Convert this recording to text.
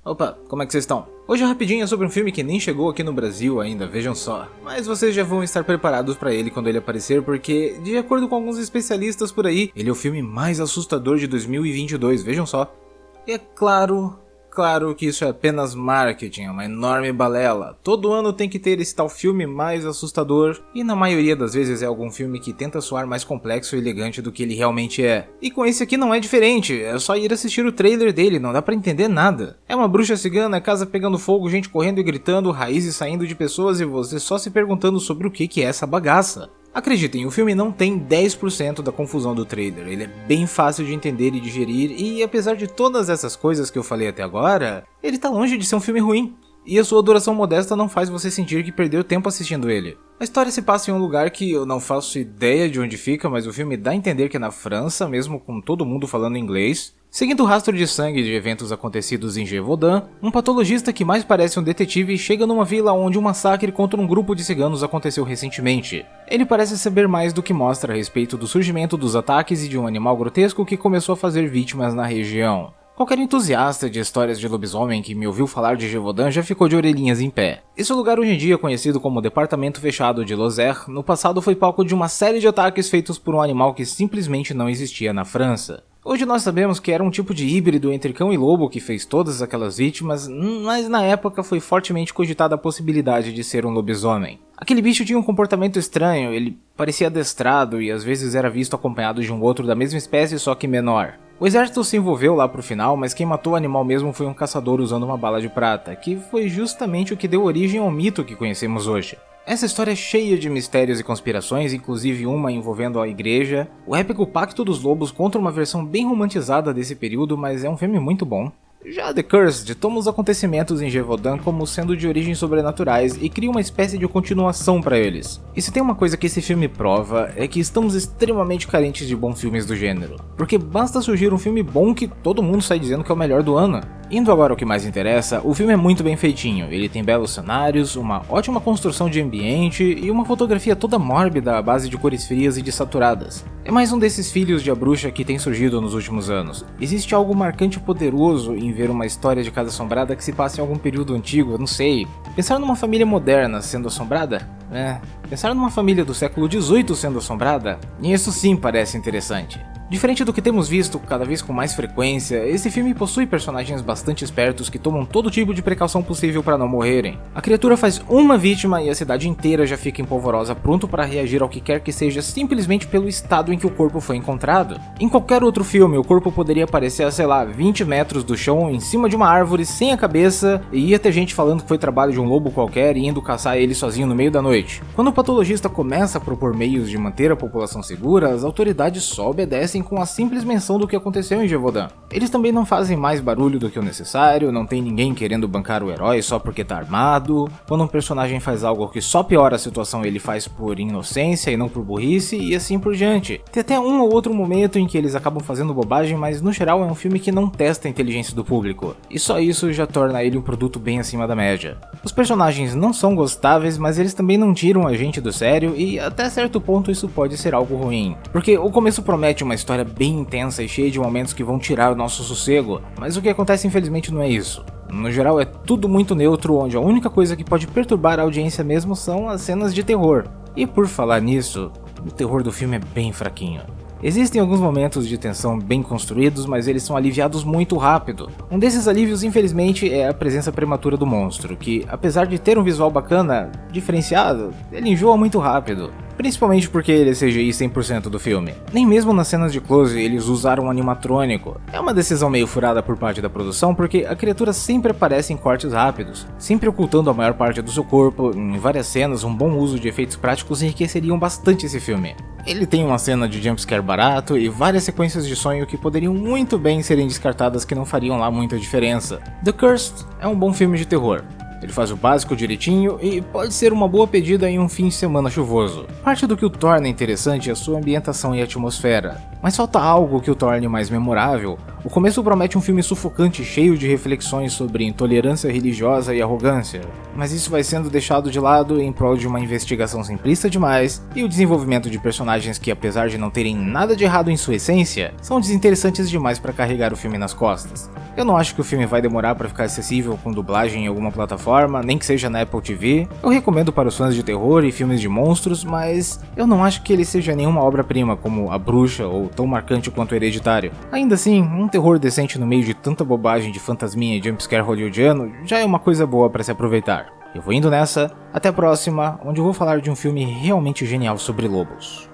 Opa, como é que vocês estão? Hoje rapidinho é sobre um filme que nem chegou aqui no Brasil ainda, vejam só. Mas vocês já vão estar preparados pra ele quando ele aparecer, porque, de acordo com alguns especialistas por aí, ele é o filme mais assustador de 2022, vejam só. E é claro que isso é apenas marketing, é uma enorme balela. Todo ano tem que ter esse tal filme mais assustador, e na maioria das vezes é algum filme que tenta soar mais complexo e elegante do que ele realmente é. E com esse aqui não é diferente, é só ir assistir o trailer dele, não dá pra entender nada. É uma bruxa cigana, casa pegando fogo, gente correndo e gritando, raízes saindo de pessoas e você só se perguntando sobre o que é essa bagaça. Acreditem, o filme não tem 10% da confusão do trailer, ele é bem fácil de entender e digerir e apesar de todas essas coisas que eu falei até agora, ele tá longe de ser um filme ruim. E a sua duração modesta não faz você sentir que perdeu tempo assistindo ele. A história se passa em um lugar que eu não faço ideia de onde fica, mas o filme dá a entender que é na França, mesmo com todo mundo falando inglês. Seguindo o rastro de sangue de eventos acontecidos em Gévaudan, um patologista que mais parece um detetive chega numa vila onde um massacre contra um grupo de ciganos aconteceu recentemente. Ele parece saber mais do que mostra a respeito do surgimento dos ataques e de um animal grotesco que começou a fazer vítimas na região. Qualquer entusiasta de histórias de lobisomem que me ouviu falar de Gévaudan já ficou de orelhinhas em pé. Esse lugar hoje em dia conhecido como Departamento Fechado de Lozère, no passado foi palco de uma série de ataques feitos por um animal que simplesmente não existia na França. Hoje nós sabemos que era um tipo de híbrido entre cão e lobo que fez todas aquelas vítimas, mas na época foi fortemente cogitada a possibilidade de ser um lobisomem. Aquele bicho tinha um comportamento estranho, ele parecia adestrado e às vezes era visto acompanhado de um outro da mesma espécie só que menor. O exército se envolveu lá pro final, mas quem matou o animal mesmo foi um caçador usando uma bala de prata, que foi justamente o que deu origem ao mito que conhecemos hoje. Essa história é cheia de mistérios e conspirações, inclusive uma envolvendo a igreja. O épico Pacto dos Lobos conta uma versão bem romantizada desse período, mas é um filme muito bom. Já The Cursed toma os acontecimentos em Gévaudan como sendo de origens sobrenaturais e cria uma espécie de continuação para eles. E se tem uma coisa que esse filme prova, é que estamos extremamente carentes de bons filmes do gênero. Porque basta surgir um filme bom que todo mundo sai dizendo que é o melhor do ano. Indo agora ao que mais interessa, o filme é muito bem feitinho, ele tem belos cenários, uma ótima construção de ambiente e uma fotografia toda mórbida à base de cores frias e desaturadas. É mais um desses filhos de A Bruxa que tem surgido nos últimos anos. Existe algo marcante e poderoso em ver uma história de casa assombrada que se passa em algum período antigo, eu não sei. Pensar numa família moderna sendo assombrada? Pensar numa família do século XVIII sendo assombrada? Isso sim parece interessante. Diferente do que temos visto cada vez com mais frequência, esse filme possui personagens bastante espertos que tomam todo tipo de precaução possível para não morrerem. A criatura faz uma vítima e a cidade inteira já fica empolvorosa, pronto para reagir ao que quer que seja simplesmente pelo estado em que o corpo foi encontrado. Em qualquer outro filme, o corpo poderia aparecer a, sei lá, 20 metros do chão, em cima de uma árvore, sem a cabeça, e ia ter gente falando que foi trabalho de um lobo qualquer e indo caçar ele sozinho no meio da noite. Quando o patologista começa a propor meios de manter a população segura, as autoridades só obedecem com a simples menção do que aconteceu em Gévaudan. Eles também não fazem mais barulho do que o necessário, não tem ninguém querendo bancar o herói só porque tá armado. Quando um personagem faz algo que só piora a situação, ele faz por inocência e não por burrice, e assim por diante. Tem até um ou outro momento em que eles acabam fazendo bobagem, mas no geral é um filme que não testa a inteligência do público, e só isso já torna ele um produto bem acima da média. Os personagens não são gostáveis, mas eles também não tiram a gente do sério, e até certo ponto isso pode ser algo ruim, porque o começo promete uma história bem intensa e cheia de momentos que vão tirar o nosso sossego, mas o que acontece infelizmente não é isso. No geral é tudo muito neutro, onde a única coisa que pode perturbar a audiência mesmo são as cenas de terror. E por falar nisso, o terror do filme é bem fraquinho. Existem alguns momentos de tensão bem construídos, mas eles são aliviados muito rápido. Um desses alívios, infelizmente, é a presença prematura do monstro, que, apesar de ter um visual bacana, diferenciado, ele enjoa muito rápido. Principalmente porque ele é CGI 100% do filme. Nem mesmo nas cenas de close eles usaram um animatrônico. É uma decisão meio furada por parte da produção, porque a criatura sempre aparece em cortes rápidos, sempre ocultando a maior parte do seu corpo. Em várias cenas, um bom uso de efeitos práticos enriqueceriam bastante esse filme. Ele tem uma cena de jumpscare barato e várias sequências de sonho que poderiam muito bem serem descartadas que não fariam lá muita diferença. The Cursed é um bom filme de terror. Ele faz o básico direitinho e pode ser uma boa pedida em um fim de semana chuvoso. Parte do que o torna interessante é a sua ambientação e atmosfera. Mas falta algo que o torne mais memorável. O começo promete um filme sufocante cheio de reflexões sobre intolerância religiosa e arrogância, mas isso vai sendo deixado de lado em prol de uma investigação simplista demais e o desenvolvimento de personagens que, apesar de não terem nada de errado em sua essência, são desinteressantes demais para carregar o filme nas costas. Eu não acho que o filme vai demorar para ficar acessível com dublagem em alguma plataforma, nem que seja na Apple TV. Eu recomendo para os fãs de terror e filmes de monstros, mas eu não acho que ele seja nenhuma obra-prima como A Bruxa ou tão marcante quanto Hereditário. Ainda assim, um terror decente no meio de tanta bobagem de fantasminha e jumpscare hollywoodiano já é uma coisa boa para se aproveitar. Eu vou indo nessa, até a próxima, onde eu vou falar de um filme realmente genial sobre lobos.